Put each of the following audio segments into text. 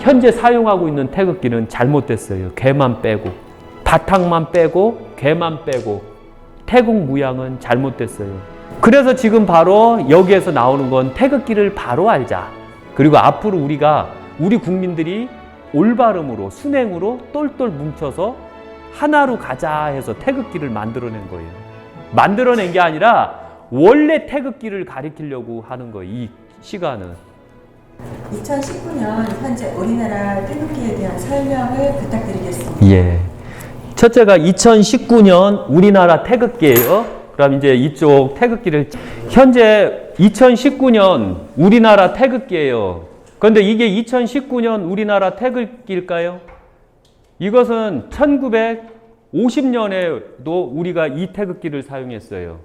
현재 사용하고 있는 태극기는 잘못됐어요. 개만 빼고, 바탕만 빼고, 개만 빼고, 태극 모양은 잘못됐어요. 그래서 지금 바로 여기에서 나오는 건 태극기를 바로 알자. 그리고 앞으로 우리 국민들이 올바름으로, 순행으로 똘똘 뭉쳐서 하나로 가자 해서 태극기를 만들어낸 거예요. 만들어낸 게 아니라 원래 태극기를 가리키려고 하는 거예요. 이 시간은. 2019년 현재 우리나라 태극기에 대한 설명을 부탁드리겠습니다. 예. 첫째가 2019년 우리나라 태극기예요. 그럼 이제 이쪽 태극기를 현재 2019년 우리나라 태극기예요. 그런데 이게 2019년 우리나라 태극기일까요? 이것은 1950년에도 우리가 이 태극기를 사용했어요.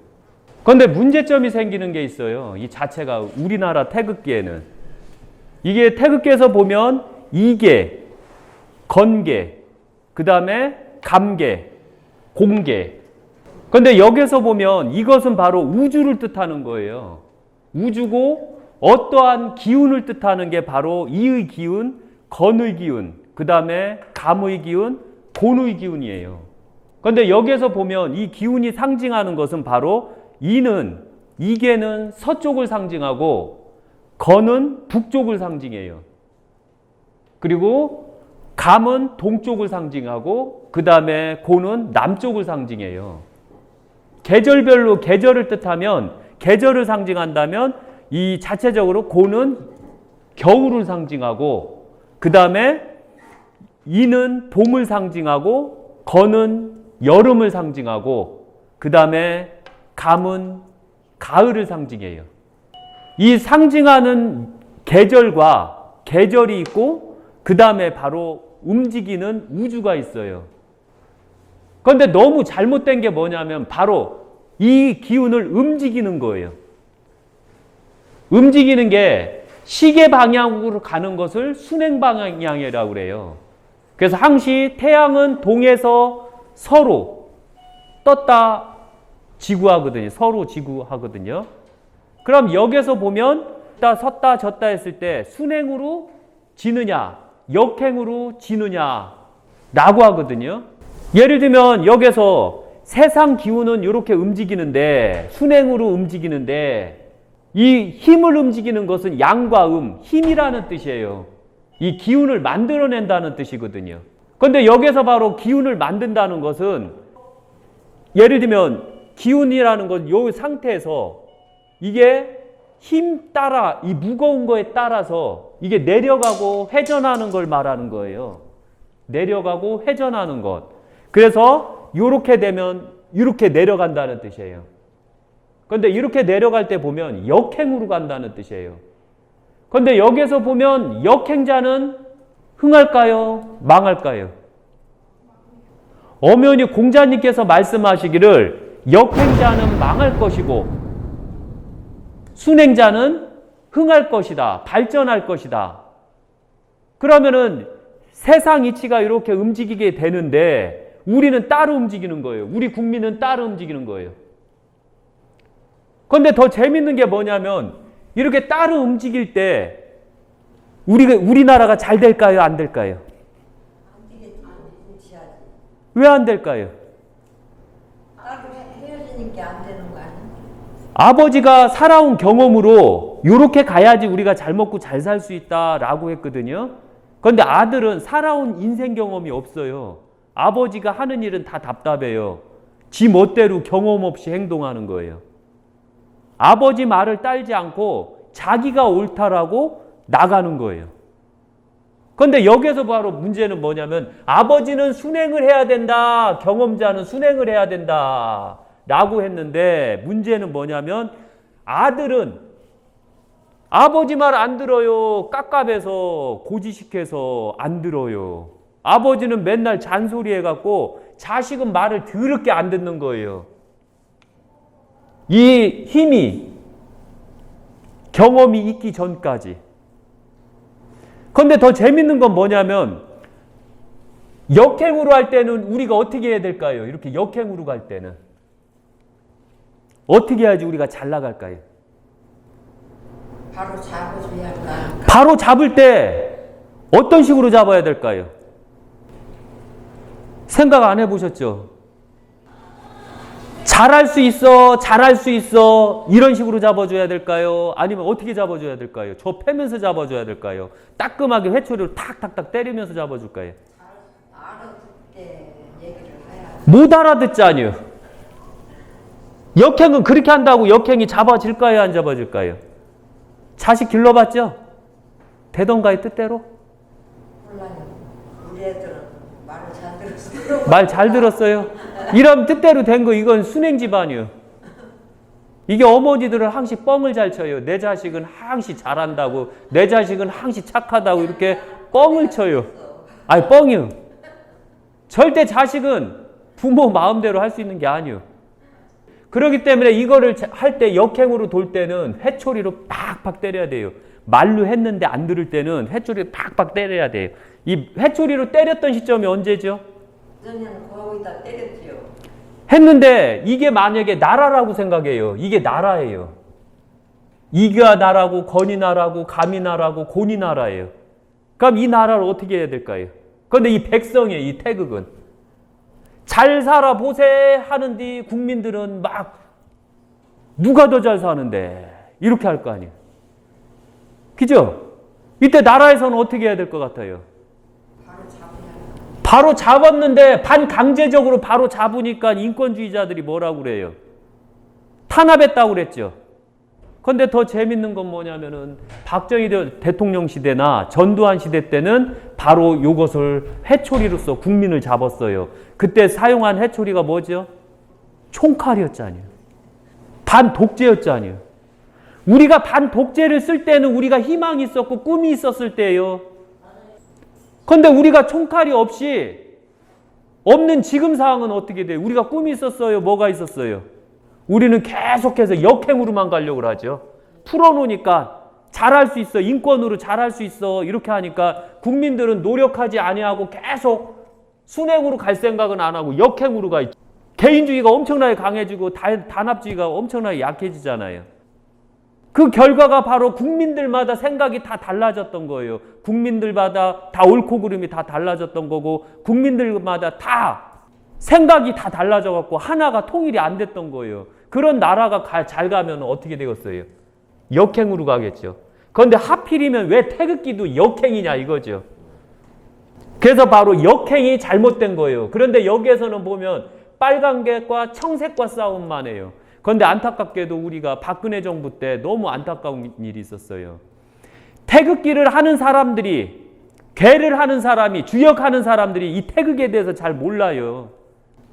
그런데 문제점이 생기는 게 있어요. 이 자체가 우리나라 태극기에는. 이게 태극기에서 보면 이계, 건계, 그 다음에 감계, 공계. 그런데 여기서 보면 이것은 바로 우주를 뜻하는 거예요. 우주고 어떠한 기운을 뜻하는 게 바로 이의 기운, 건의 기운, 그 다음에 감의 기운, 곤의 기운이에요. 그런데 여기에서 보면 이 기운이 상징하는 것은 바로 이계는 서쪽을 상징하고 건은 북쪽을 상징해요. 그리고 감은 동쪽을 상징하고 그 다음에 곤은 남쪽을 상징해요. 계절별로 계절을 뜻하면 계절을 상징한다면 이 자체적으로 곤은 겨울을 상징하고 그 다음에 이는 봄을 상징하고 건은 여름을 상징하고 그 다음에 감은 가을을 상징해요. 이 상징하는 계절과 계절이 있고 그 다음에 바로 움직이는 우주가 있어요. 그런데 너무 잘못된 게 뭐냐면 바로 이 기운을 움직이는 거예요. 움직이는 게 시계 방향으로 가는 것을 순행 방향이라고 그래요. 그래서 항시 태양은 동에서 서로 떴다 지구하거든요. 서로 지구하거든요. 그럼 여기서 보면 섰다 졌다 했을 때 순행으로 지느냐 역행으로 지느냐 라고 하거든요. 예를 들면 여기서 세상 기운은 이렇게 움직이는데 순행으로 움직이는데 이 힘을 움직이는 것은 양과 힘이라는 뜻이에요. 이 기운을 만들어낸다는 뜻이거든요. 그런데 여기서 바로 기운을 만든다는 것은 예를 들면 기운이라는 건 이 상태에서 이게 힘 따라 이 무거운 거에 따라서 이게 내려가고 회전하는 걸 말하는 거예요. 내려가고 회전하는 것. 그래서 이렇게 되면 이렇게 내려간다는 뜻이에요. 그런데 이렇게 내려갈 때 보면 역행으로 간다는 뜻이에요. 그런데 여기서 보면 역행자는 흥할까요? 망할까요? 엄연히 공자님께서 말씀하시기를 역행자는 망할 것이고 순행자는 흥할 것이다. 발전할 것이다. 그러면은 세상 이치가 이렇게 움직이게 되는데 우리는 따로 움직이는 거예요. 우리 국민은 따로 움직이는 거예요. 그런데 더 재밌는 게 뭐냐면 이렇게 따로 움직일 때 우리나라가 잘 될까요? 안 될까요? 왜 안 될까요? 헤어지니까 안 되는 거 아니야? 아버지가 살아온 경험으로 이렇게 가야지 우리가 잘 먹고 잘 살 수 있다라고 했거든요. 그런데 아들은 살아온 인생 경험이 없어요. 아버지가 하는 일은 다 답답해요. 지 멋대로 경험 없이 행동하는 거예요. 아버지 말을 따르지 않고 자기가 옳다라고 나가는 거예요. 그런데 여기서 바로 문제는 뭐냐면 아버지는 순행을 해야 된다. 경험자는 순행을 해야 된다. 라고 했는데 문제는 뭐냐면 아들은 아버지 말 안 들어요. 깝깝해서 고지식해서 안 들어요. 아버지는 맨날 잔소리 해갖고 자식은 말을 더럽게 안 듣는 거예요. 이 힘이 경험이 있기 전까지. 그런데 더 재밌는 건 뭐냐면 역행으로 할 때는 우리가 어떻게 해야 될까요? 이렇게 역행으로 갈 때는 어떻게 해야지 우리가 잘 나갈까요? 바로 잡아줘야 할까? 바로 잡을 때 어떤 식으로 잡아야 될까요? 생각 안 해보셨죠? 잘할 수 있어, 잘할 수 있어, 이런 식으로 잡아줘야 될까요? 아니면 어떻게 잡아줘야 될까요? 저 패면서 잡아줘야 될까요? 따끔하게 회초리로 탁탁탁 때리면서 잡아줄까요? 알아듣게 얘기를 해야 못 알아듣잖아요. 역행은 그렇게 한다고 역행이 잡아질까요? 안 잡아질까요? 자식 길러봤죠? 되던가요, 뜻대로? 몰라요. 우리 애들은 말을 잘 들었어. 말 잘 들었어요? 이러면 뜻대로 된 거 이건 순행 집안이요. 이게 어머니들은 항시 뻥을 잘 쳐요. 내 자식은 항시 잘한다고, 내 자식은 항시 착하다고 이렇게 뻥을 쳐요. 아니 뻥이요. 절대 자식은 부모 마음대로 할 수 있는 게 아니요. 그렇기 때문에 이거를 할 때 역행으로 돌 때는 회초리로 팍팍 때려야 돼요. 말로 했는데 안 들을 때는 회초리로 팍팍 때려야 돼요. 이 회초리로 때렸던 시점이 언제죠? 그냥 거기다 때렸지요. 했는데 이게 만약에 나라라고 생각해요. 이게 나라예요. 이가 나라고 건이 나라고 감이 나라고 곤이 나라예요. 그럼 이 나라를 어떻게 해야 될까요? 그런데 이 백성이에요. 이 태극은. 잘 살아보세 하는데 국민들은 막 누가 더 잘 사는데 이렇게 할 거 아니에요. 그죠? 이때 나라에서는 어떻게 해야 될 것 같아요? 바로 잡았는데 반강제적으로 바로 잡으니까 인권주의자들이 뭐라고 그래요? 탄압했다고 그랬죠. 그런데 더 재밌는 건 뭐냐면은 박정희 대통령 시대나 전두환 시대 때는 바로 이것을 회초리로서 국민을 잡았어요. 그때 사용한 회초리가 뭐죠? 총칼이었잖아요. 반독재였잖아요. 우리가 반독재를 쓸 때는 우리가 희망이 있었고 꿈이 있었을 때예요. 그런데 우리가 총칼이 없이 없는 지금 상황은 어떻게 돼요? 우리가 꿈이 있었어요? 뭐가 있었어요? 우리는 계속해서 역행으로만 가려고 하죠. 풀어놓으니까 잘할 수 있어. 인권으로 잘할 수 있어. 이렇게 하니까 국민들은 노력하지 아니하고 계속 순행으로 갈 생각은 안 하고 역행으로 가 있죠. 개인주의가 엄청나게 강해지고 단합주의가 엄청나게 약해지잖아요. 그 결과가 바로 국민들마다 생각이 다 달라졌던 거예요. 국민들마다 다 옳고 그름이 다 달라졌던 거고 국민들마다 다 생각이 다 달라져 갖고 하나가 통일이 안 됐던 거예요. 그런 나라가 잘 가면 어떻게 되겠어요? 역행으로 가겠죠. 그런데 하필이면 왜 태극기도 역행이냐 이거죠. 그래서 바로 역행이 잘못된 거예요. 그런데 여기에서는 보면 빨간색과 청색과 싸움만 해요. 그런데 안타깝게도 우리가 박근혜 정부 때 너무 안타까운 일이 있었어요. 태극기를 하는 사람들이, 괴를 하는 사람이, 주역하는 사람들이 이 태극에 대해서 잘 몰라요.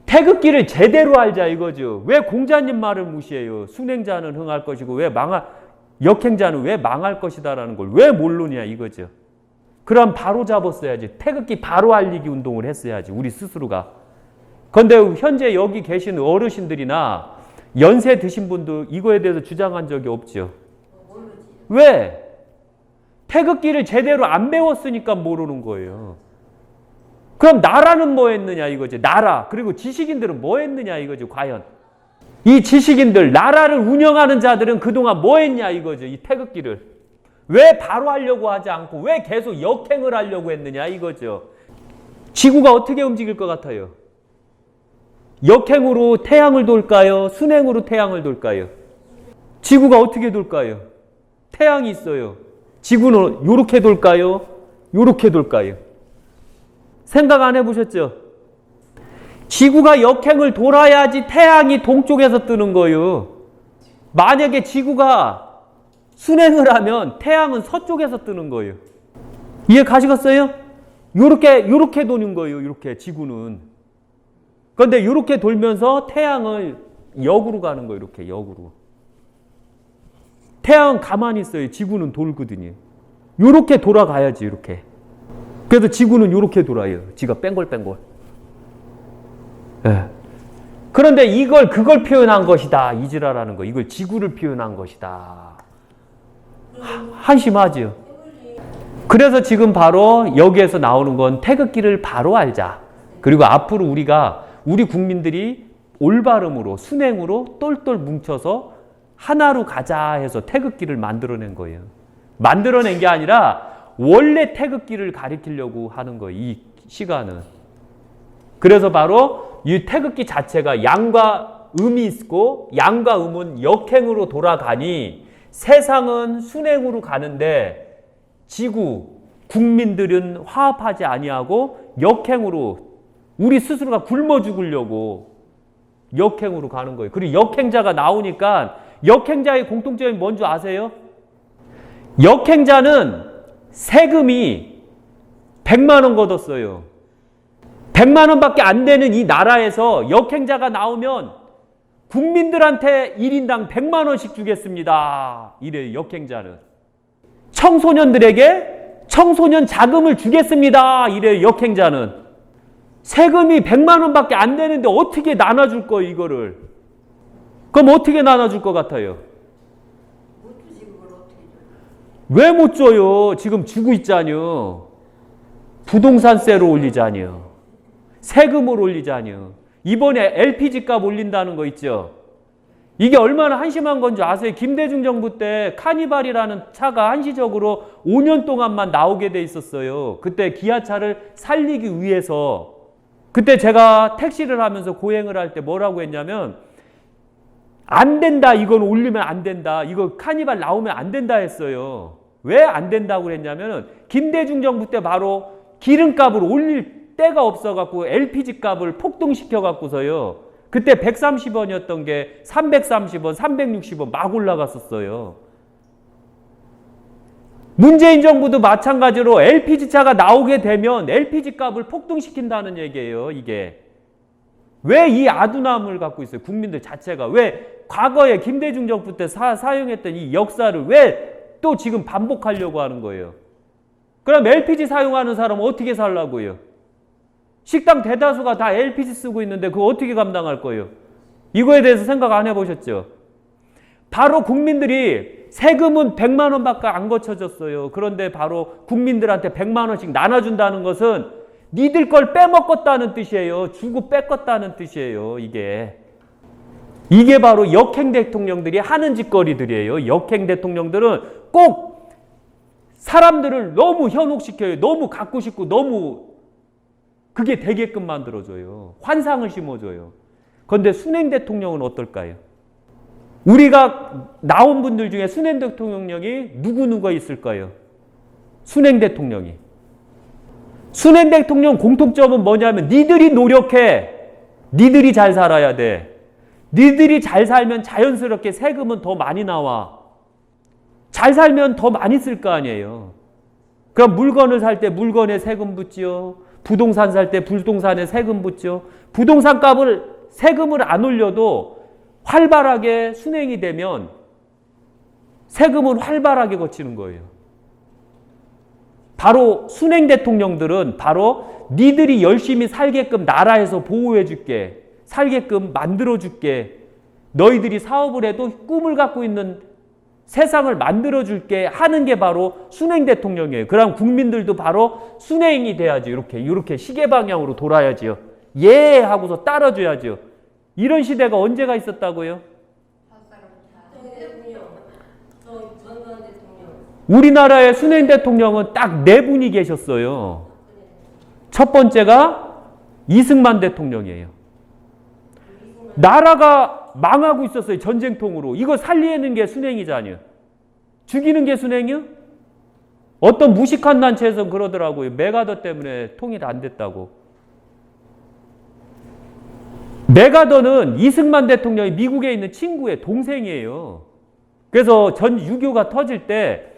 태극기를 제대로 알자 이거죠. 왜 공자님 말을 무시해요? 순행자는 흥할 것이고 역행자는 왜 망할 것이다라는 걸 왜 모르냐 이거죠. 그럼 바로 잡았어야지. 태극기 바로 알리기 운동을 했어야지. 우리 스스로가. 그런데 현재 여기 계신 어르신들이나 연세 드신 분도 이거에 대해서 주장한 적이 없죠. 왜? 태극기를 제대로 안 배웠으니까 모르는 거예요. 그럼 나라는 뭐 했느냐 이거죠. 나라. 그리고 지식인들은 뭐 했느냐 이거죠. 과연. 이 지식인들, 나라를 운영하는 자들은 그동안 뭐 했냐 이거죠. 이 태극기를. 왜 바로 하려고 하지 않고 왜 계속 역행을 하려고 했느냐 이거죠. 지구가 어떻게 움직일 것 같아요? 역행으로 태양을 돌까요? 순행으로 태양을 돌까요? 지구가 어떻게 돌까요? 태양이 있어요. 지구는 요렇게 돌까요? 요렇게 돌까요? 생각 안 해보셨죠? 지구가 역행을 돌아야지 태양이 동쪽에서 뜨는 거예요. 만약에 지구가 순행을 하면 태양은 서쪽에서 뜨는 거예요. 이해 가시겠어요? 요렇게 도는 거예요. 요렇게 지구는. 그런데 이렇게 돌면서 태양을 역으로 가는 거예요. 이렇게 역으로. 태양은 가만히 있어요. 지구는 돌거든요. 이렇게 돌아가야지. 이렇게. 그래서 지구는 이렇게 돌아요. 지가 뺑글뺑글. 네. 그런데 그걸 표현한 것이다. 이지라라는 거. 이걸 지구를 표현한 것이다. 한심하죠. 그래서 지금 바로 여기에서 나오는 건 태극기를 바로 알자. 그리고 앞으로 우리 국민들이 올바름으로 순행으로 똘똘 뭉쳐서 하나로 가자 해서 태극기를 만들어낸 거예요. 만들어낸 게 아니라 원래 태극기를 가리키려고 하는 거예요. 이 시가는. 그래서 바로 이 태극기 자체가 양과 음이 있고 양과 음은 역행으로 돌아가니 세상은 순행으로 가는데 지구, 국민들은 화합하지 아니하고 역행으로 우리 스스로가 굶어 죽으려고 역행으로 가는 거예요. 그리고 역행자가 나오니까 역행자의 공통점이 뭔지 아세요? 역행자는 세금이 100만 원 걷었어요. 100만 원밖에 안 되는 이 나라에서 역행자가 나오면 국민들한테 1인당 100만 원씩 주겠습니다. 이래요, 역행자는. 청소년들에게 청소년 자금을 주겠습니다. 이래요, 역행자는. 세금이 100만 원밖에 안 되는데 어떻게 나눠줄 거예요, 이거를? 그럼 어떻게 나눠줄 것 같아요? 못 주지 그걸 어떻게 줘? 왜 못 줘요? 지금 주고 있잖요. 부동산세로 올리자니요. 세금으로 올리자니요. 이번에 LPG 값 올린다는 거 있죠? 이게 얼마나 한심한 건지 아세요? 김대중 정부 때 카니발이라는 차가 한시적으로 5년 동안만 나오게 돼 있었어요. 그때 기아차를 살리기 위해서. 그때 제가 택시를 하면서 고행을 할 때 뭐라고 했냐면 안 된다. 이건 올리면 안 된다. 이거 카니발 나오면 안 된다 했어요. 왜 안 된다고 그랬냐면 김대중 정부 때 바로 기름값을 올릴 때가 없어갖고 LPG 값을 폭등시켜갖고서요. 그때 130원이었던 게 330원, 360원 막 올라갔었어요. 문재인 정부도 마찬가지로 LPG차가 나오게 되면 LPG 값을 폭등시킨다는 얘기예요. 이게. 왜 이 아둔함을 갖고 있어요? 국민들 자체가. 왜 과거에 김대중 정부 때 사용했던 이 역사를 왜 또 지금 반복하려고 하는 거예요? 그럼 LPG 사용하는 사람은 어떻게 살라고요? 식당 대다수가 다 LPG 쓰고 있는데 그거 어떻게 감당할 거예요? 이거에 대해서 생각 안 해보셨죠? 바로 국민들이 세금은 100만 원밖에 안 거쳐졌어요. 그런데 바로 국민들한테 100만 원씩 나눠준다는 것은 니들 걸 빼먹었다는 뜻이에요. 주고 뺏겼다는 뜻이에요. 이게 바로 역행 대통령들이 하는 짓거리들이에요. 역행 대통령들은 꼭 사람들을 너무 현혹시켜요. 너무 갖고 싶고 너무 그게 되게끔 만들어줘요. 환상을 심어줘요. 그런데 순행 대통령은 어떨까요? 우리가 나온 분들 중에 순행 대통령이 누구누가 있을까요? 순행 대통령이. 순행 대통령 공통점은 뭐냐면 니들이 노력해. 니들이 잘 살아야 돼. 니들이 잘 살면 자연스럽게 세금은 더 많이 나와. 잘 살면 더 많이 쓸 거 아니에요. 그럼 물건을 살 때 물건에 세금 붙지요. 부동산 살 때 부동산에 세금 붙죠. 부동산 값을 세금을 안 올려도 활발하게 순행이 되면 세금은 활발하게 거치는 거예요. 바로 순행 대통령들은 바로 니들이 열심히 살게끔 나라에서 보호해 줄게. 살게끔 만들어 줄게. 너희들이 사업을 해도 꿈을 갖고 있는 세상을 만들어 줄게 하는 게 바로 순행 대통령이에요. 그럼 국민들도 바로 순행이 돼야지. 이렇게 시계 방향으로 돌아야지요. 예 하고서 따라줘야죠. 이런 시대가 언제가 있었다고요? 우리나라의 순행 대통령은 딱 4분이 계셨어요. 첫 번째가 이승만 대통령이에요. 나라가 망하고 있었어요. 전쟁통으로. 이거 살리는 게 순행이잖아요. 죽이는 게 순행이요? 어떤 무식한 단체에서 그러더라고요. 메가더 때문에 통일 안 됐다고. 메가더는 이승만 대통령이 미국에 있는 친구의 동생이에요. 그래서 전 6.25가 터질 때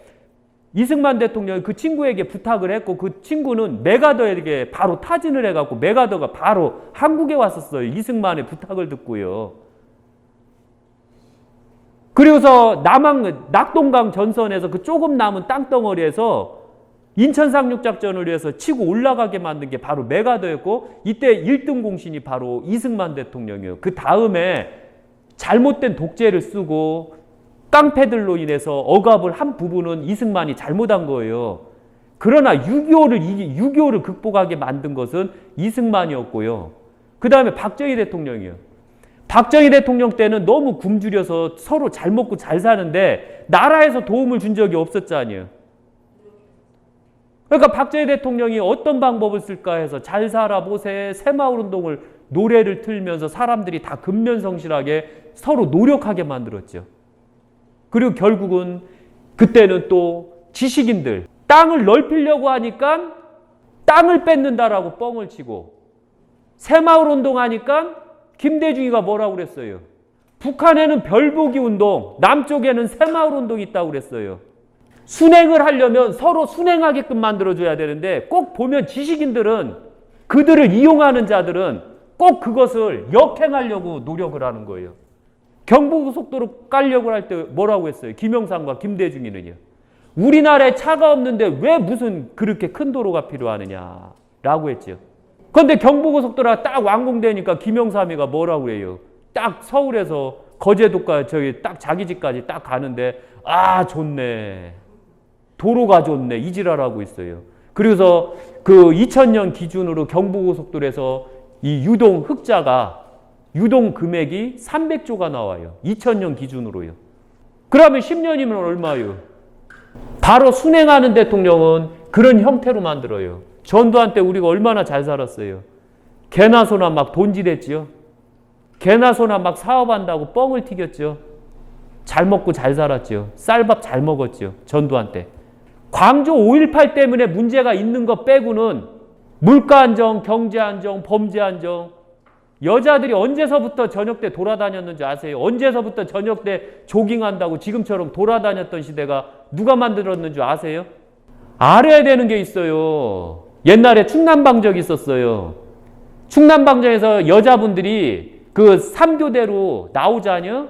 이승만 대통령이 그 친구에게 부탁을 했고 그 친구는 메가더에게 바로 타진을 해갖고 메가더가 바로 한국에 왔었어요. 이승만의 부탁을 듣고요. 그리고서 남한 낙동강 전선에서 그 조금 남은 땅덩어리에서 인천 상륙작전을 위해서 치고 올라가게 만든 게 바로 메가더였고 이때 1등 공신이 바로 이승만 대통령이에요. 그 다음에 잘못된 독재를 쓰고 깡패들로 인해서 억압을 한 부분은 이승만이 잘못한 거예요. 그러나 6.25를 극복하게 만든 것은 이승만이었고요. 그 다음에 박정희 대통령이에요. 박정희 대통령 때는 너무 굶주려서 서로 잘 먹고 잘 사는데 나라에서 도움을 준 적이 없었잖아요. 그러니까 박정희 대통령이 어떤 방법을 쓸까 해서 잘 살아보세 새마을운동을 노래를 틀면서 사람들이 다 근면성실하게 서로 노력하게 만들었죠. 그리고 결국은 그때는 또 지식인들 땅을 넓히려고 하니까 땅을 뺏는다라고 뻥을 치고 새마을운동 하니까 김대중이가 뭐라고 그랬어요? 북한에는 별보기 운동, 남쪽에는 새마을운동이 있다고 그랬어요. 순행을 하려면 서로 순행하게끔 만들어줘야 되는데 꼭 보면 지식인들은 그들을 이용하는 자들은 꼭 그것을 역행하려고 노력을 하는 거예요. 경부고속도로 깔려고 할 때 뭐라고 했어요? 김영삼과 김대중이는요. 우리나라에 차가 없는데 왜 무슨 그렇게 큰 도로가 필요하느냐라고 했죠. 그런데 경부고속도로가 딱 완공되니까 김영삼이가 뭐라고 해요? 딱 서울에서 거제도까지 저기 딱 자기 집까지 딱 가는데 아 좋네. 도로가 좋네. 이지랄하고 있어요. 그래서 그 2000년 기준으로 경부고속도로에서 이 유동 흑자가 유동 금액이 300조가 나와요. 2000년 기준으로요. 그러면 10년이면 얼마예요? 바로 순행하는 대통령은 그런 형태로 만들어요. 전두환 때 우리가 얼마나 잘 살았어요. 개나 소나 막 돈질했지요. 개나 소나 막 사업한다고 뻥을 튀겼죠. 잘 먹고 잘 살았죠. 쌀밥 잘 먹었죠. 전두환 때. 광주 5.18 때문에 문제가 있는 것 빼고는 물가 안정, 경제 안정, 범죄 안정, 여자들이 언제서부터 저녁 때 돌아다녔는지 아세요? 언제서부터 저녁 때 조깅한다고 지금처럼 돌아다녔던 시대가 누가 만들었는지 아세요? 알아야 되는 게 있어요. 옛날에 충남방적이 있었어요. 충남방정에서 여자분들이 그 3교대로 나오자녀?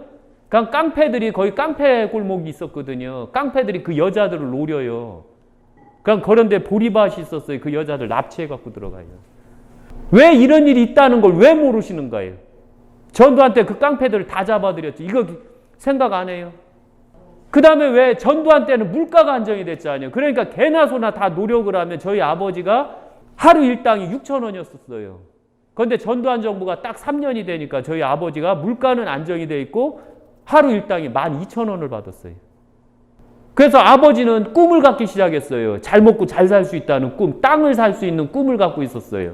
그냥 깡패들이 거의 깡패 골목이 있었거든요. 깡패들이 그 여자들을 노려요. 그냥 그런데 보리밭이 있었어요. 그 여자들 납치해갖고 들어가요. 왜 이런 일이 있다는 걸 왜 모르시는 거예요? 전두환 때 그 깡패들을 다 잡아들였죠. 이거 생각 안 해요? 그 다음에 왜 전두환 때는 물가가 안정이 됐잖아요. 그러니까 개나 소나 다 노력을 하면 저희 아버지가 하루 일당이 6,000원이었어요. 그런데 전두환 정부가 딱 3년이 되니까 저희 아버지가 물가는 안정이 돼 있고 하루 일당이 12,000원을 받았어요. 그래서 아버지는 꿈을 갖기 시작했어요. 잘 먹고 잘 살 수 있다는 꿈, 땅을 살 수 있는 꿈을 갖고 있었어요.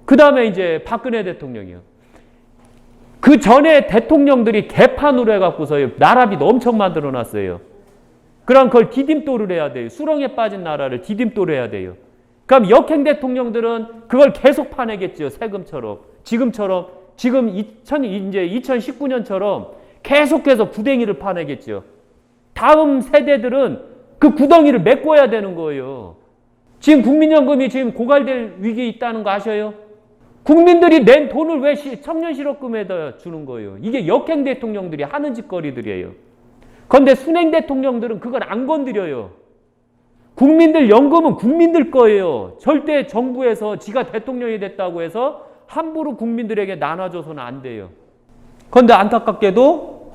그 다음에 이제 박근혜 대통령이요. 그 전에 대통령들이 개판으로 해갖고서요. 나라비도 엄청 만들어 놨어요. 그럼 그걸 디딤돌을 해야 돼요. 수렁에 빠진 나라를 디딤돌을 해야 돼요. 그럼 역행 대통령들은 그걸 계속 파내겠죠. 세금처럼. 지금처럼, 지금 이제 2019년처럼 계속해서 구덩이를 파내겠죠. 다음 세대들은 그 구덩이를 메꿔야 되는 거예요. 지금 국민연금이 지금 고갈될 위기에 있다는 거 아셔요? 국민들이 낸 돈을 왜 청년 실업금에다 주는 거예요? 이게 역행 대통령들이 하는 짓거리들이에요. 그런데 순행 대통령들은 그걸 안 건드려요. 국민들 연금은 국민들 거예요. 절대 정부에서 지가 대통령이 됐다고 해서 함부로 국민들에게 나눠줘서는 안 돼요. 그런데 안타깝게도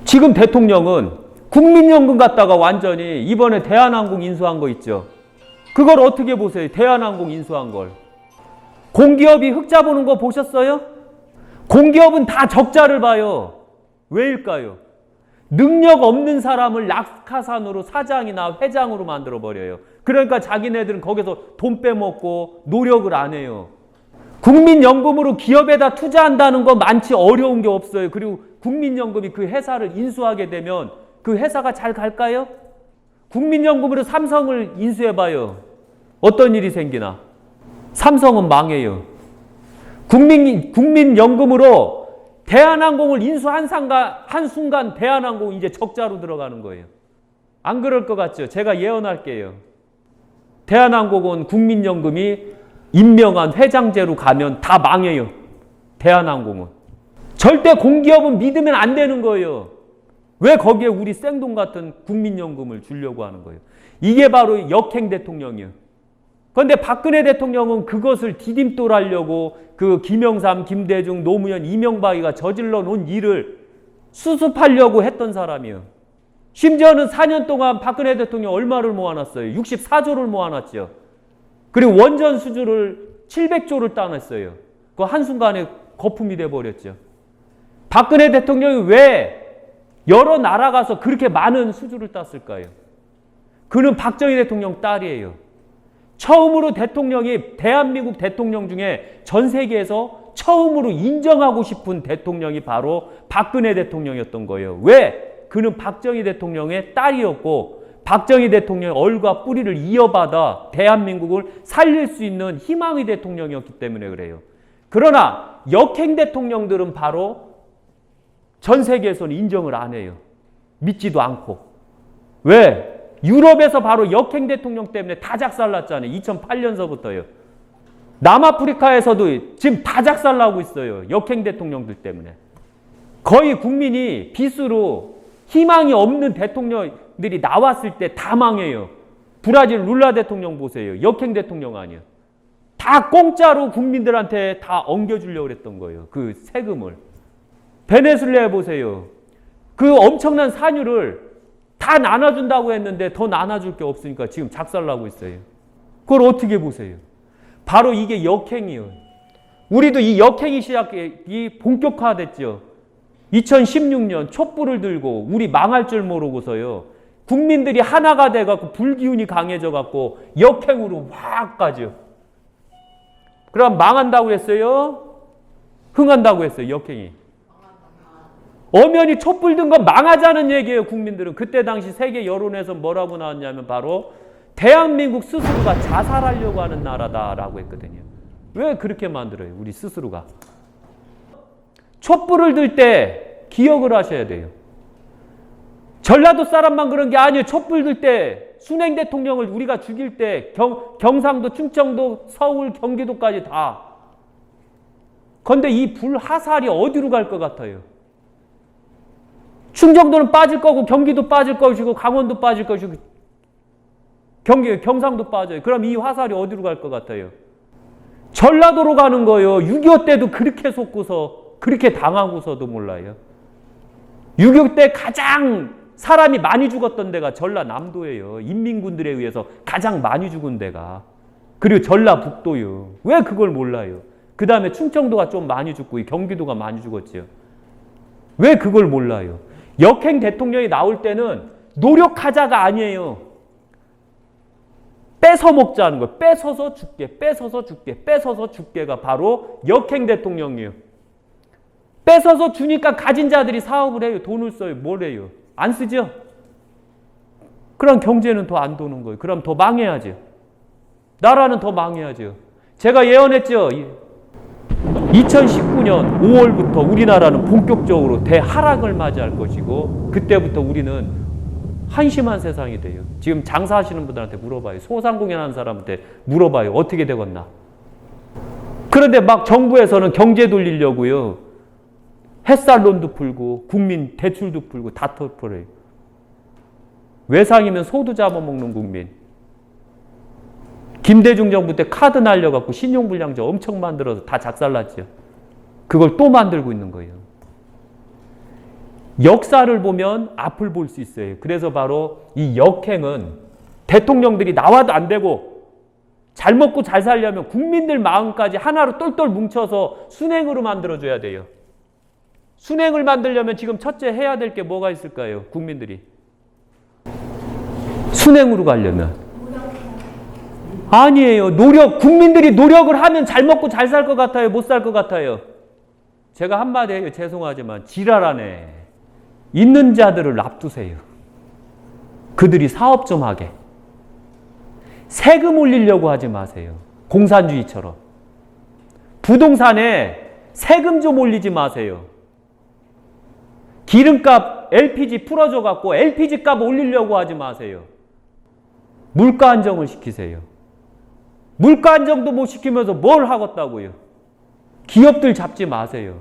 지금 대통령은 국민연금 갖다가 완전히 이번에 대한항공 인수한 거 있죠. 그걸 어떻게 보세요? 대한항공 인수한 걸. 공기업이 흑자 보는 거 보셨어요? 공기업은 다 적자를 봐요. 왜일까요? 능력 없는 사람을 낙하산으로 사장이나 회장으로 만들어버려요. 그러니까 자기네들은 거기서 돈 빼먹고 노력을 안 해요. 국민연금으로 기업에다 투자한다는 거 많지 어려운 게 없어요. 그리고 국민연금이 그 회사를 인수하게 되면 그 회사가 잘 갈까요? 국민연금으로 삼성을 인수해봐요. 어떤 일이 생기나? 삼성은 망해요. 국민연금으로 대한항공을 인수한 한순간 대한항공이 이제 적자로 들어가는 거예요. 안 그럴 것 같죠? 제가 예언할게요. 대한항공은 국민연금이 임명한 회장제로 가면 다 망해요. 대한항공은. 절대 공기업은 믿으면 안 되는 거예요. 왜 거기에 우리 생돈 같은 국민연금을 주려고 하는 거예요? 이게 바로 역행 대통령이에요. 그런데 박근혜 대통령은 그것을 디딤돌 하려고 그 김영삼, 김대중, 노무현, 이명박이가 저질러 놓은 일을 수습하려고 했던 사람이에요. 심지어는 4년 동안 박근혜 대통령 얼마를 모아놨어요? 64조를 모아놨죠. 그리고 원전 수주를 700조를 따냈어요. 그 한순간에 거품이 돼버렸죠. 박근혜 대통령이 왜 여러 나라 가서 그렇게 많은 수주를 땄을까요? 그는 박정희 대통령 딸이에요. 처음으로 대통령이 대한민국 대통령 중에 전 세계에서 처음으로 인정하고 싶은 대통령이 바로 박근혜 대통령이었던 거예요. 왜? 그는 박정희 대통령의 딸이었고 박정희 대통령의 얼과 뿌리를 이어받아 대한민국을 살릴 수 있는 희망의 대통령이었기 때문에 그래요. 그러나 역행 대통령들은 바로 전 세계에서는 인정을 안 해요. 믿지도 않고. 왜? 유럽에서 바로 역행 대통령 때문에 다 작살났잖아요. 2008년서부터요. 남아프리카에서도 지금 다 작살나고 있어요. 역행 대통령들 때문에. 거의 국민이 빚으로 희망이 없는 대통령들이 나왔을 때 다 망해요. 브라질 룰라 대통령 보세요. 역행 대통령 아니에요. 다 공짜로 국민들한테 다 엉겨주려고 그랬던 거예요. 그 세금을. 베네수엘라에 보세요. 그 엄청난 산유를 다 나눠준다고 했는데 더 나눠줄 게 없으니까 지금 작살나고 있어요. 그걸 어떻게 보세요? 바로 이게 역행이에요. 우리도 이 역행이 시작이 본격화됐죠. 2016년 촛불을 들고 우리 망할 줄 모르고서요. 국민들이 하나가 돼갖고 불기운이 강해져갖고 역행으로 확 가죠. 그럼 망한다고 했어요? 흥한다고 했어요, 역행이. 엄연히 촛불 든 건 망하자는 얘기예요, 국민들은. 그때 당시 세계 여론에서 뭐라고 나왔냐면 바로 대한민국 스스로가 자살하려고 하는 나라다라고 했거든요. 왜 그렇게 만들어요, 우리 스스로가? 촛불을 들 때 기억을 하셔야 돼요. 전라도 사람만 그런 게 아니에요. 촛불 들 때 순행 대통령을 우리가 죽일 때 경상도, 충청도, 서울, 경기도까지 다. 그런데 이 불화살이 어디로 갈 것 같아요? 충청도는 빠질 거고 경기도 빠질 것이고 강원도 빠질 것이고 경상도 빠져요. 그럼 이 화살이 어디로 갈 것 같아요? 전라도로 가는 거예요. 6.25 때도 그렇게 속고서 그렇게 당하고서도 몰라요. 6.25 때 가장 사람이 많이 죽었던 데가 전라남도예요. 인민군들에 의해서 가장 많이 죽은 데가. 그리고 전라북도요. 왜 그걸 몰라요? 그 다음에 충청도가 좀 많이 죽고 경기도가 많이 죽었죠. 왜 그걸 몰라요? 역행 대통령이 나올 때는 노력하자가 아니에요. 뺏어 먹자는 거예요. 뺏어서 죽게, 뺏어서 죽게, 뺏어서 죽게가 바로 역행 대통령이에요. 뺏어서 주니까 가진 자들이 사업을 해요. 돈을 써요. 뭘 해요? 안 쓰죠? 그럼 경제는 더 안 도는 거예요. 그럼 더 망해야죠. 나라는 더 망해야죠. 제가 예언했죠. 2019년 5월부터 우리나라는 본격적으로 대하락을 맞이할 것이고 그때부터 우리는 한심한 세상이 돼요. 지금 장사하시는 분들한테 물어봐요. 소상공인하는 사람한테 물어봐요. 어떻게 되겠나. 그런데 막 정부에서는 경제 돌리려고요. 햇살론도 풀고 국민 대출도 풀고 다 털어요. 외상이면 소도 잡아먹는 국민. 김대중 정부 때 카드 날려갖고 신용불량자 엄청 만들어서 다 작살났죠. 그걸 또 만들고 있는 거예요. 역사를 보면 앞을 볼 수 있어요. 그래서 바로 이 역행은 대통령들이 나와도 안 되고 잘 먹고 잘 살려면 국민들 마음까지 하나로 똘똘 뭉쳐서 순행으로 만들어줘야 돼요. 순행을 만들려면 지금 첫째 해야 될 게 뭐가 있을까요? 국민들이. 순행으로 가려면. 아니에요. 국민들이 노력을 하면 잘 먹고 잘 살 것 같아요? 못 살 것 같아요? 제가 한마디 해요. 죄송하지만 지랄하네. 있는 자들을 놔두세요. 그들이 사업 좀 하게. 세금 올리려고 하지 마세요. 공산주의처럼. 부동산에 세금 좀 올리지 마세요. 기름값 LPG 풀어줘갖고 LPG 값 올리려고 하지 마세요. 물가 안정을 시키세요. 물가 안정도 못 시키면서 뭘 하겠다고요? 기업들 잡지 마세요.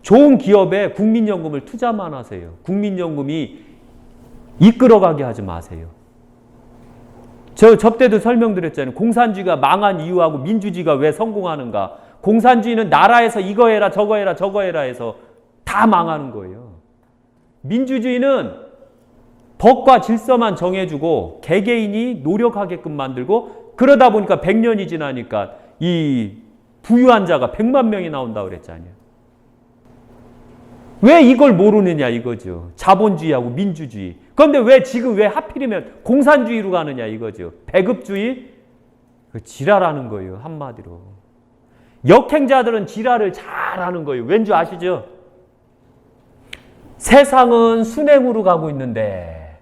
좋은 기업에 국민연금을 투자만 하세요. 국민연금이 이끌어가게 하지 마세요. 저 때도 설명드렸잖아요. 공산주의가 망한 이유하고 민주주의가 왜 성공하는가. 공산주의는 나라에서 이거 해라 저거 해라 저거 해라 해서 다 망하는 거예요. 민주주의는 법과 질서만 정해주고 개개인이 노력하게끔 만들고 그러다 보니까 100년이 지나니까 이 부유한 자가 100만 명이 나온다고 그랬잖아요. 왜 이걸 모르느냐 이거죠. 자본주의하고 민주주의. 그런데 왜 지금 왜 하필이면 공산주의로 가느냐 이거죠. 배급주의, 지랄하는 거예요, 한마디로. 역행자들은 지랄을 잘하는 거예요. 왠지 아시죠? 세상은 순행으로 가고 있는데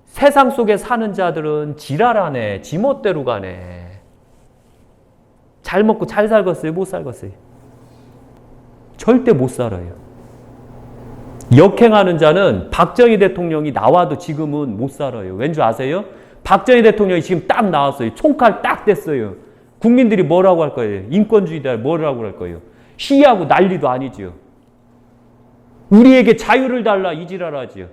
세상 속에 사는 자들은 지랄하네, 지멋대로 가네. 잘 먹고 잘 살겠어요? 못 살겠어요? 절대 못 살아요. 역행하는 자는 박정희 대통령이 나와도 지금은 못 살아요. 왠지 아세요? 박정희 대통령이 지금 딱 나왔어요. 총칼 딱 댔어요. 국민들이 뭐라고 할 거예요? 인권주의다 뭐라고 할 거예요? 시위하고 난리도 아니죠. 우리에게 자유를 달라 이지랄하지요.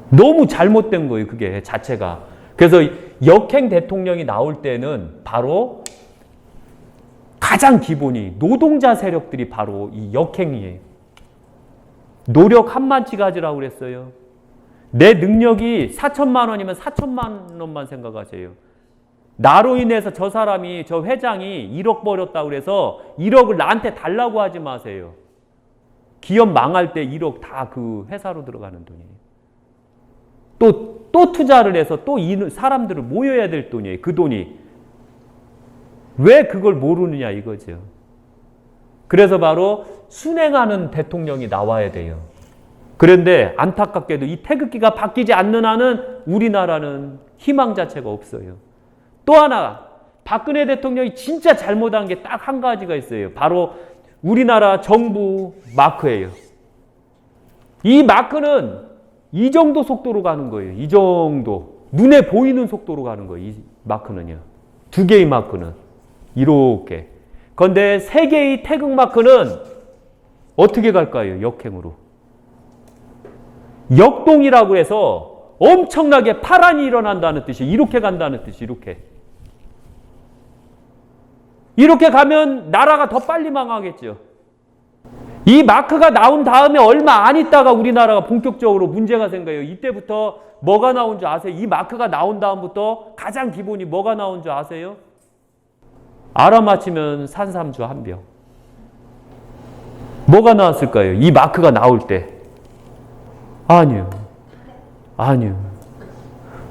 너무 잘못된 거예요, 그게 자체가. 그래서 역행 대통령이 나올 때는 바로 가장 기본이 노동자 세력들이 바로 이 역행이에요. 노력 한만치 가지라고 그랬어요. 내 능력이 4천만 원이면 4천만 원만 생각하세요. 나로 인해서 저 사람이, 저 회장이 1억 벌었다고 그래서 1억을 나한테 달라고 하지 마세요. 기업 망할 때 1억 다 그 회사로 들어가는 돈이에요. 또 투자를 해서 또 사람들을 모여야 될 돈이에요. 그 돈이. 왜 그걸 모르느냐 이거죠. 그래서 바로 순행하는 대통령이 나와야 돼요. 그런데 안타깝게도 이 태극기가 바뀌지 않는 한은 우리나라는 희망 자체가 없어요. 또 하나, 박근혜 대통령이 진짜 잘못한 게 딱 한 가지가 있어요. 바로 우리나라 정부 마크예요. 이 마크는 이 정도 속도로 가는 거예요. 이 정도. 눈에 보이는 속도로 가는 거예요. 이 마크는요. 두 개의 마크는. 이렇게. 그런데 세 개의 태극 마크는 어떻게 갈까요? 역행으로. 역동이라고 해서 엄청나게 파란이 일어난다는 뜻이 이렇게 간다는 뜻이 이렇게. 이렇게 가면 나라가 더 빨리 망하겠죠. 이 마크가 나온 다음에 얼마 안 있다가 우리나라가 본격적으로 문제가 생겨요. 이때부터 뭐가 나온 줄 아세요? 이 마크가 나온 다음부터 가장 기본이 뭐가 나온 줄 아세요? 알아맞히면 산삼주 한 병. 뭐가 나왔을까요? 이 마크가 나올 때. 아니요.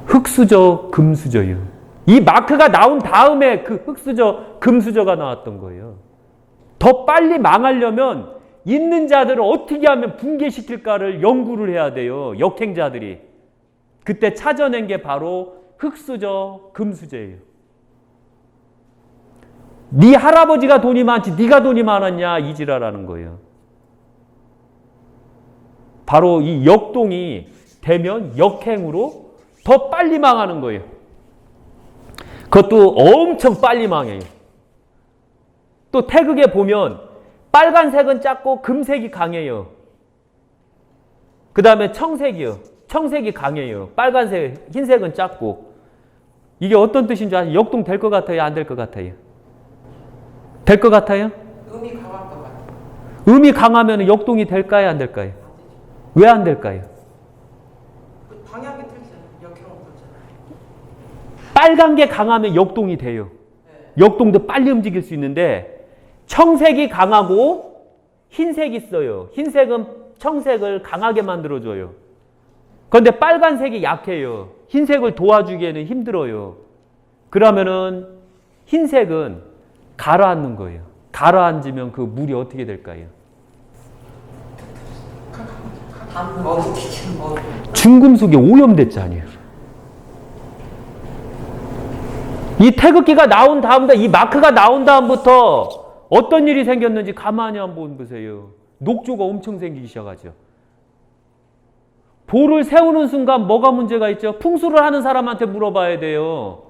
흑수저, 금수저요. 이 마크가 나온 다음에 그 흑수저, 금수저가 나왔던 거예요. 더 빨리 망하려면 있는 자들을 어떻게 하면 붕괴시킬까를 연구를 해야 돼요. 역행자들이. 그때 찾아낸 게 바로 흑수저, 금수저예요. 네 할아버지가 돈이 많지 네가 돈이 많았냐 이지라라는 거예요. 바로 이 역동이 되면 역행으로 더 빨리 망하는 거예요. 그것도 엄청 빨리 망해요. 또 태극에 보면 빨간색은 작고 금색이 강해요. 그 다음에 청색이요. 청색이 강해요. 빨간색, 흰색은 작고. 이게 어떤 뜻인 줄 아세요? 역동 될 것 같아요? 안 될 것 같아요? 될 것 같아요? 음이 강할 것 같아요. 음이 강하면 역동이 될까요? 안 될까요? 왜 안 될까요? 방향이 틀리잖아요. 역행으로 그렇잖아요. 빨간 게 강하면 역동이 돼요. 네. 역동도 빨리 움직일 수 있는데 청색이 강하고 흰색이 있어요. 흰색은 청색을 강하게 만들어줘요. 그런데 빨간색이 약해요. 흰색을 도와주기에는 힘들어요. 그러면은 흰색은 가라앉는 거예요. 가라앉으면 그 물이 어떻게 될까요? 중금속이 오염됐잖아요. 이 태극기가 나온 다음부터 이 마크가 나온 다음부터 어떤 일이 생겼는지 가만히 한번 보세요. 녹조가 엄청 생기기 시작하죠. 보를 세우는 순간 뭐가 문제가 있죠? 풍수를 하는 사람한테 물어봐야 돼요.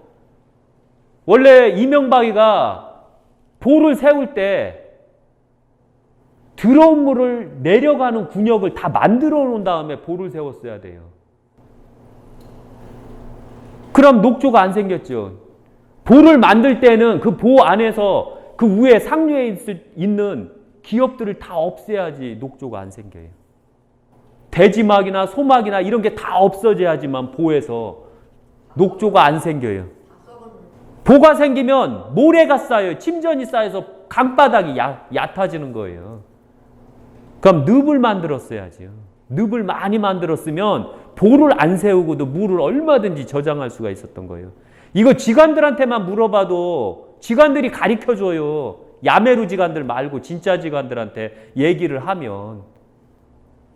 원래 이명박이가 보를 세울 때 들어온 물을 내려가는 군역을 다 만들어 놓은 다음에 보를 세웠어야 돼요. 그럼 녹조가 안 생겼죠. 보를 만들 때는 그 보 안에서 그 위에 상류에 있는 기업들을 다 없애야지 녹조가 안 생겨요. 대지막이나 소막이나 이런 게 다 없어져야지만 보에서 녹조가 안 생겨요. 보가 생기면 모래가 쌓여요. 침전이 쌓여서 강바닥이 얕아지는 거예요. 그럼 늪을 만들었어야죠. 늪을 많이 만들었으면 돌을 안 세우고도 물을 얼마든지 저장할 수가 있었던 거예요. 이거 지관들한테만 물어봐도 지관들이 가르쳐줘요. 야매루 지관들 말고 진짜 지관들한테 얘기를 하면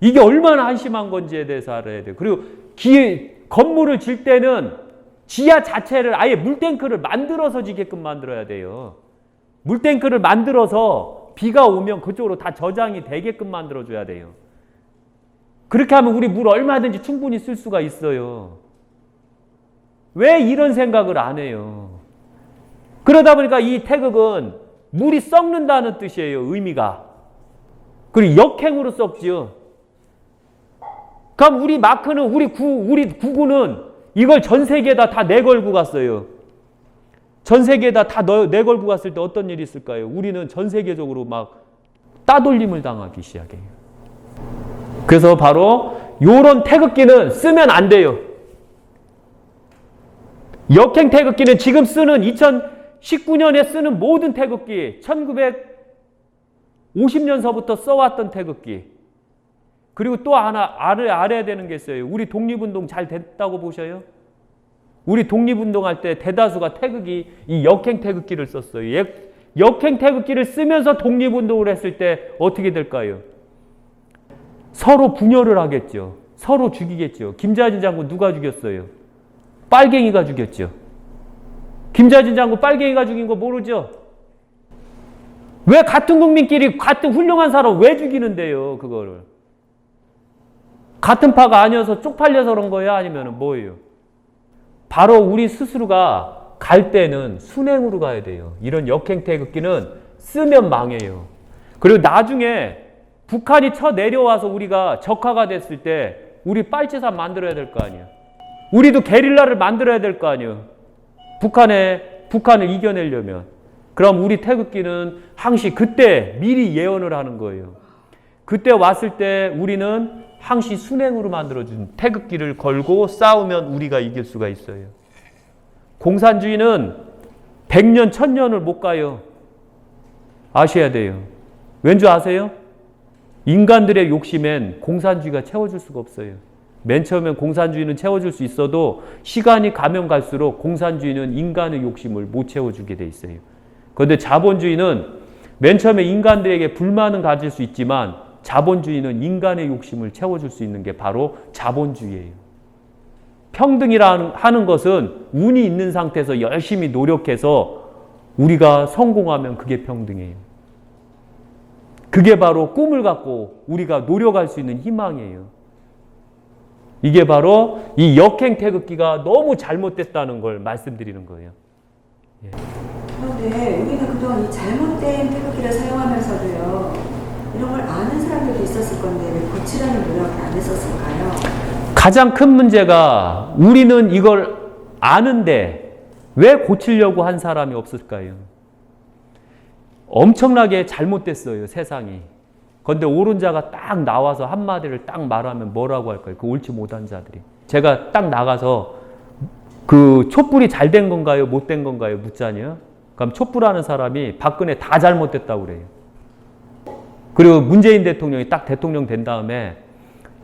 이게 얼마나 한심한 건지에 대해서 알아야 돼요. 그리고 건물을 질 때는 지하 자체를 아예 물탱크를 만들어서 지게끔 만들어야 돼요. 물탱크를 만들어서 비가 오면 그쪽으로 다 저장이 되게끔 만들어줘야 돼요. 그렇게 하면 우리 물 얼마든지 충분히 쓸 수가 있어요. 왜 이런 생각을 안 해요? 그러다 보니까 이 태극은 물이 썩는다는 뜻이에요. 의미가. 그리고 역행으로 썩지요. 그럼 우리 마크는 우리 구구는 이걸 전 세계에다 다 내걸고 갔어요. 전 세계에다 다 내걸고 갔을 때 어떤 일이 있을까요? 우리는 전 세계적으로 막 따돌림을 당하기 시작해요. 그래서 바로 요런 태극기는 쓰면 안 돼요. 역행 태극기는 지금 쓰는 2019년에 쓰는 모든 태극기, 1950년서부터 써왔던 태극기. 그리고 또 하나 알아야 되는 게 있어요. 우리 독립운동 잘 됐다고 보셔요? 우리 독립운동할 때 대다수가 태극이 이 역행 태극기를 썼어요. 역행 태극기를 쓰면서 독립운동을 했을 때 어떻게 될까요? 서로 분열을 하겠죠. 서로 죽이겠죠. 김자진 장군 누가 죽였어요? 빨갱이가 죽였죠. 김자진 장군 빨갱이가 죽인 거 모르죠? 왜 같은 국민끼리 같은 훌륭한 사람 왜 죽이는데요, 그거를? 같은 파가 아니어서 쪽팔려서 그런 거예요? 아니면 뭐예요? 바로 우리 스스로가 갈 때는 순행으로 가야 돼요. 이런 역행 태극기는 쓰면 망해요. 그리고 나중에 북한이 쳐 내려와서 우리가 적화가 됐을 때 우리 빨치산 만들어야 될 거 아니에요. 우리도 게릴라를 만들어야 될 거 아니에요. 북한을 이겨내려면. 그럼 우리 태극기는 항시 그때 미리 예언을 하는 거예요. 그때 왔을 때 우리는 항시 순행으로 만들어준 태극기를 걸고 싸우면 우리가 이길 수가 있어요. 공산주의는 100년, 1000년을 못 가요. 아셔야 돼요. 왠지 아세요? 인간들의 욕심엔 공산주의가 채워줄 수가 없어요. 맨 처음엔 공산주의는 채워줄 수 있어도 시간이 가면 갈수록 공산주의는 인간의 욕심을 못 채워주게 돼 있어요. 그런데 자본주의는 맨 처음에 인간들에게 불만은 가질 수 있지만 자본주의는 인간의 욕심을 채워줄 수 있는 게 바로 자본주의예요. 평등이라 하는 것은 운이 있는 상태에서 열심히 노력해서 우리가 성공하면 그게 평등이에요. 그게 바로 꿈을 갖고 우리가 노력할 수 있는 희망이에요. 이게 바로 이 역행 태극기가 너무 잘못됐다는 걸 말씀드리는 거예요. 예. 그런데 우리는 그동안 이 잘못된 태극기를 사용하면서도요. 이런 걸 아는 사람들도 있었을 건데 왜 고치려는 노력을 안 했었을까요? 가장 큰 문제가 우리는 이걸 아는데 왜 고치려고 한 사람이 없을까요? 엄청나게 잘못됐어요, 세상이. 그런데 옳은 자가 딱 나와서 한마디를 딱 말하면 뭐라고 할까요? 그 옳지 못한 자들이. 제가 딱 나가서 그 촛불이 잘 된 건가요? 못 된 건가요? 묻잖아요. 그럼 촛불하는 사람이 박근혜 다 잘못됐다고 그래요. 그리고 문재인 대통령이 딱 대통령 된 다음에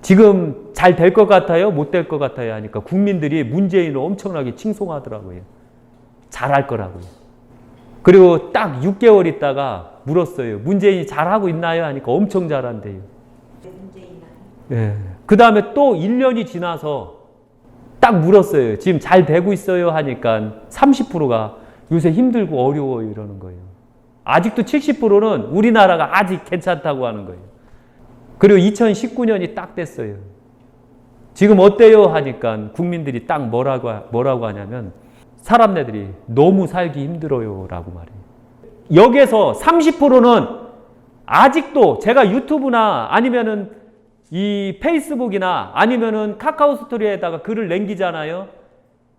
지금 잘 될 것 같아요? 못 될 것 같아요? 하니까 국민들이 문재인을 엄청나게 칭송하더라고요. 잘할 거라고요. 그리고 딱 6개월 있다가 물었어요. 문재인이 잘하고 있나요? 하니까 엄청 잘한대요. 네. 그 다음에 또 1년이 지나서 딱 물었어요. 지금 잘 되고 있어요? 하니까 30%가 요새 힘들고 어려워요 이러는 거예요. 아직도 70%는 우리나라가 아직 괜찮다고 하는 거예요. 그리고 2019년이 딱 됐어요. 지금 어때요? 하니까 국민들이 딱 뭐라고 하냐면 사람네들이 너무 살기 힘들어요 라고 말해요. 여기에서 30%는 아직도 제가 유튜브나 아니면은 이 페이스북이나 아니면은 카카오 스토리에다가 글을 남기잖아요.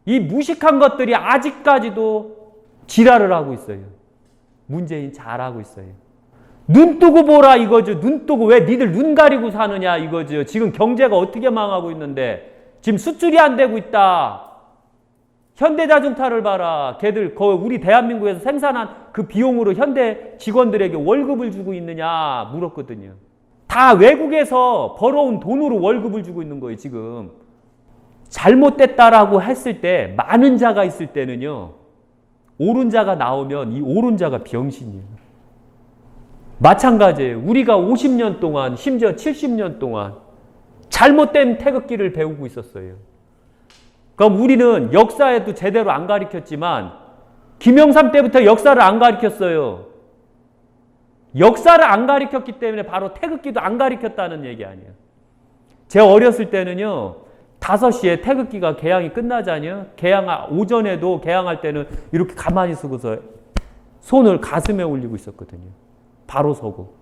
이 무식한 것들이 아직까지도 지랄을 하고 있어요. 문재인 잘하고 있어요. 눈 뜨고 보라 이거죠. 눈 뜨고 왜 니들 눈 가리고 사느냐 이거죠. 지금 경제가 어떻게 망하고 있는데 지금 수출이 안 되고 있다. 현대자동차를 봐라. 걔들 우리 대한민국에서 생산한 그 비용으로 현대 직원들에게 월급을 주고 있느냐 물었거든요. 다 외국에서 벌어온 돈으로 월급을 주고 있는 거예요 지금. 잘못됐다라고 했을 때, 많은 자가 있을 때는요, 옳은 자가 나오면 이 옳은 자가 병신이에요. 마찬가지예요. 우리가 50년 동안, 심지어 70년 동안 잘못된 태극기를 배우고 있었어요. 그럼 우리는 역사에도 제대로 안 가르쳤지만 김영삼 때부터 역사를 안 가르쳤어요. 역사를 안 가르쳤기 때문에 바로 태극기도 안 가르쳤다는 얘기 아니에요. 제가 어렸을 때는요, 5시에 태극기가 개항이 끝나잖아요. 오전에도 개항할 때는 이렇게 가만히 서고서 손을 가슴에 올리고 있었거든요. 바로 서고.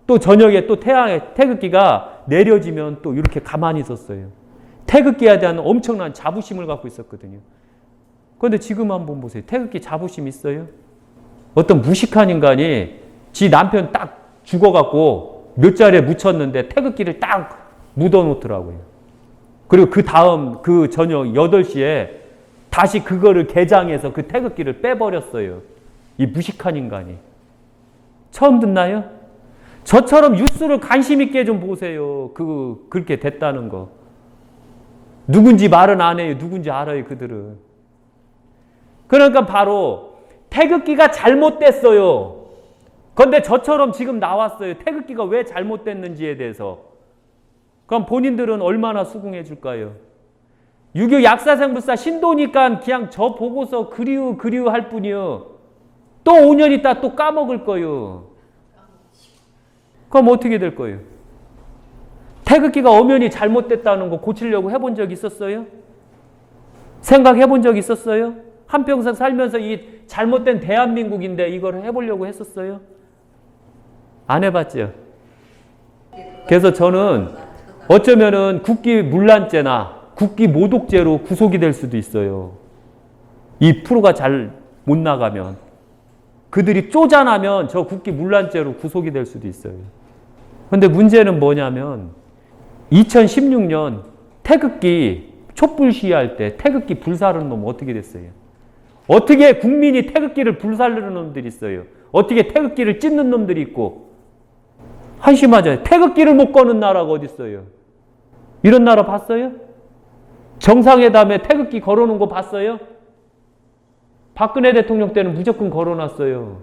또 저녁에 또 태극기가 내려지면 또 이렇게 가만히 있었어요. 태극기에 대한 엄청난 자부심을 갖고 있었거든요. 그런데 지금 한번 보세요. 태극기 자부심 있어요? 어떤 무식한 인간이 지 남편 딱 죽어갖고 몇 자리에 묻혔는데 태극기를 딱 묻어놓더라고요. 그리고 그 다음 그 저녁 8시에 다시 그거를 개장해서 그 태극기를 빼버렸어요. 이 무식한 인간이. 처음 듣나요? 저처럼 뉴스를 관심 있게 좀 보세요. 그렇게 됐다는 거. 누군지 말은 안 해요. 누군지 알아요, 그들은. 그러니까 바로 태극기가 잘못됐어요. 그런데 저처럼 지금 나왔어요. 태극기가 왜 잘못됐는지에 대해서. 그럼 본인들은 얼마나 수긍해 줄까요? 6.25 약사생불사 신도니까 그냥 저 보고서 그리우 할 뿐이요. 또 5년 있다 또 까먹을 거요. 그럼 어떻게 될 거예요? 태극기가 엄연히 잘못됐다는 거 고치려고 해본 적 있었어요? 생각해 본 적 있었어요? 한평생 살면서 이 잘못된 대한민국인데 이걸 해보려고 했었어요? 안 해봤죠? 그래서 저는 어쩌면은 국기 문란죄나 국기 모독죄로 구속이 될 수도 있어요. 이 프로가 잘 못 나가면. 그들이 쪼잔하면 저 국기 문란죄로 구속이 될 수도 있어요. 그런데 문제는 뭐냐면 2016년 태극기 촛불 시위할 때 태극기 불사르는 놈 어떻게 됐어요? 어떻게 국민이 태극기를 불사르는 놈들이 있어요? 어떻게 태극기를 찢는 놈들이 있고 한심하잖아요. 태극기를 못 거는 나라가 어디 있어요? 이런 나라 봤어요? 정상회담에 태극기 걸어놓은 거 봤어요? 박근혜 대통령 때는 무조건 걸어놨어요.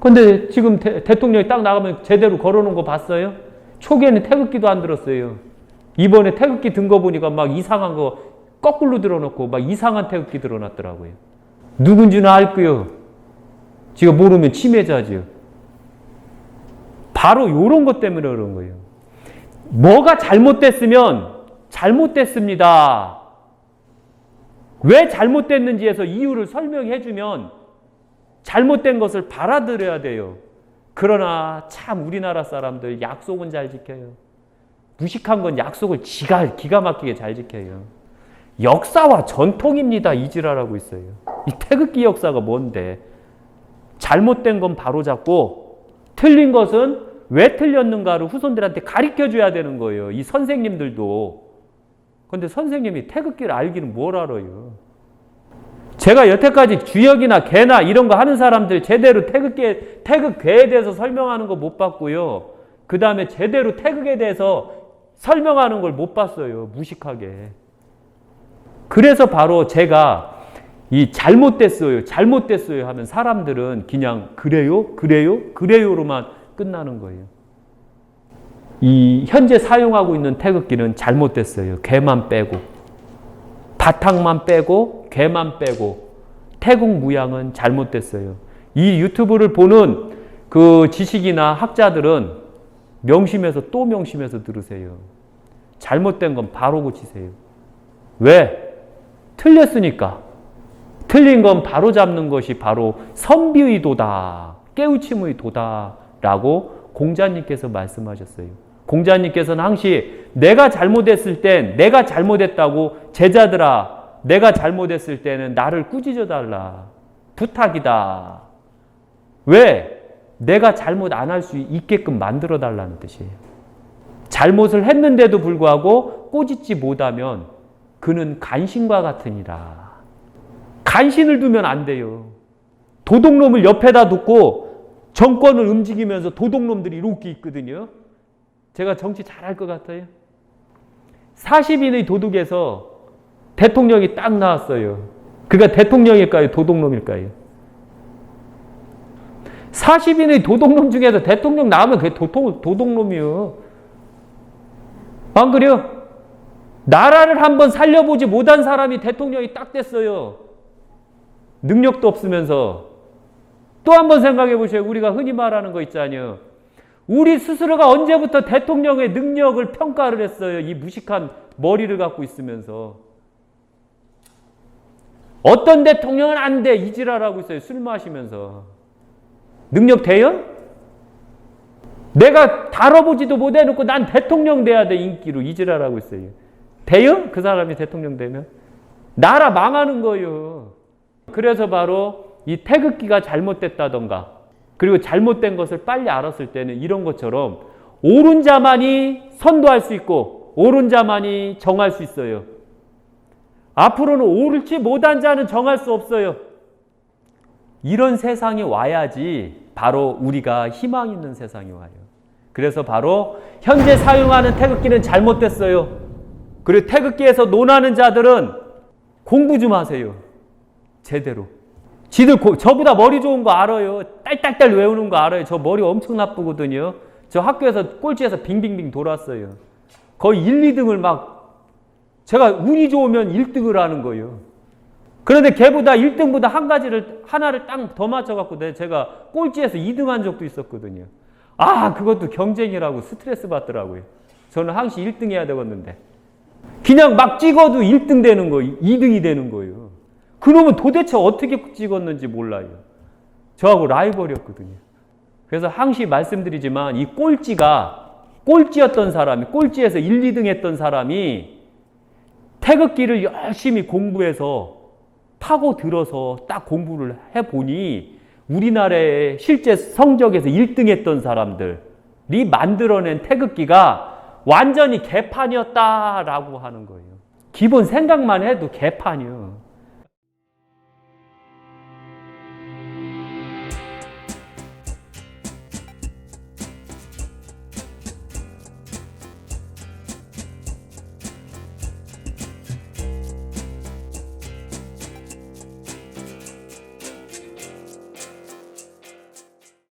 근데 지금 대통령이 딱 나가면 제대로 걸어놓은 거 봤어요? 초기에는 태극기도 안 들었어요. 이번에 태극기 든 거 보니까 막 이상한 거 거꾸로 들어놓고 막 이상한 태극기 들어놨더라고요. 누군지는 알 거요. 지가 모르면 침해자지요. 바로 이런 것 때문에 그런 거예요. 뭐가 잘못됐으면 잘못됐습니다. 왜 잘못됐는지에서 이유를 설명해 주면 잘못된 것을 받아들여야 돼요. 그러나 참 우리나라 사람들 약속은 잘 지켜요. 무식한 건 약속을 기가 막히게 잘 지켜요. 역사와 전통입니다. 이지랄하고 있어요. 이 태극기 역사가 뭔데? 잘못된 건 바로잡고 틀린 것은 왜 틀렸는가를 후손들한테 가르쳐줘야 되는 거예요. 이 선생님들도. 그런데 선생님이 태극기를 알기는 뭘 알아요? 제가 여태까지 주역이나 개나 이런 거 하는 사람들 제대로 태극괴에 대해서 설명하는 거 못 봤고요. 그 다음에 제대로 태극에 대해서 설명하는 걸 못 봤어요. 무식하게. 그래서 바로 제가 이 잘못됐어요 하면 사람들은 그냥 그래요로만 끝나는 거예요. 이 현재 사용하고 있는 태극기는 잘못됐어요. 개만 빼고 바탕만 빼고 개만 빼고 태국 무양은 잘못됐어요. 이 유튜브를 보는 그 지식이나 학자들은 명심해서 또 명심해서 들으세요. 잘못된 건 바로 고치세요. 왜? 틀렸으니까. 틀린 건 바로 잡는 것이 바로 선비의 도다. 깨우침의 도다라고 공자님께서 말씀하셨어요. 공자님께서는 항시 내가 잘못했을 땐 내가 잘못했다고 제자들아 내가 잘못했을 때는 나를 꾸짖어 달라. 부탁이다. 왜? 내가 잘못 안 할 수 있게끔 만들어 달라는 뜻이에요. 잘못을 했는데도 불구하고 꾸짖지 못하면 그는 간신과 같으니라. 간신을 두면 안 돼요. 도둑놈을 옆에다 두고 정권을 움직이면서 도둑놈들이 이렇게 있거든요. 제가 정치 잘할 것 같아요. 40인의 도둑에서 대통령이 딱 나왔어요. 그가 대통령일까요? 도둑놈일까요? 40인의 도둑놈 중에서 대통령 나오면 그게 도둑놈이요. 안 그래요? 나라를 한번 살려보지 못한 사람이 대통령이 딱 됐어요. 능력도 없으면서. 또 한번 생각해 보세요. 우리가 흔히 말하는 거 있잖아요. 우리 스스로가 언제부터 대통령의 능력을 평가를 했어요. 이 무식한 머리를 갖고 있으면서. 어떤 대통령은 안 돼. 이지랄하고 있어요. 술 마시면서. 능력 돼요? 내가 다뤄보지도 못해놓고 난 대통령 돼야 돼. 인기로 이지랄하고 있어요. 돼요? 그 사람이 대통령 되면? 나라 망하는 거예요. 그래서 바로 이 태극기가 잘못됐다던가 그리고 잘못된 것을 빨리 알았을 때는 이런 것처럼 옳은 자만이 선도할 수 있고 옳은 자만이 정할 수 있어요. 앞으로는 옳지 못한 자는 정할 수 없어요. 이런 세상이 와야지 바로 우리가 희망 있는 세상이 와요. 그래서 바로 현재 사용하는 태극기는 잘못됐어요. 그리고 태극기에서 논하는 자들은 공부 좀 하세요. 제대로. 지들 저보다 머리 좋은 거 알아요. 딸딸딸 외우는 거 알아요. 저 머리 엄청 나쁘거든요. 저 학교에서 꼴찌에서 빙빙빙 돌았어요. 거의 1, 2등을 막 제가 운이 좋으면 1등을 하는 거예요. 그런데 걔보다 1등보다 하나를 딱 더 맞춰갖고 제가 꼴찌에서 2등 한 적도 있었거든요. 아, 그것도 경쟁이라고 스트레스 받더라고요. 저는 항시 1등 해야 되겠는데. 그냥 막 찍어도 1등 되는 거예요. 2등이 되는 거예요. 그놈은 도대체 어떻게 찍었는지 몰라요. 저하고 라이벌이었거든요. 그래서 항시 말씀드리지만 이 꼴찌였던 사람이, 꼴찌에서 1, 2등 했던 사람이 태극기를 열심히 공부해서 파고들어서 딱 공부를 해보니 우리나라의 실제 성적에서 1등 했던 사람들이 만들어낸 태극기가 완전히 개판이었다라고 하는 거예요. 기본 생각만 해도 개판이요.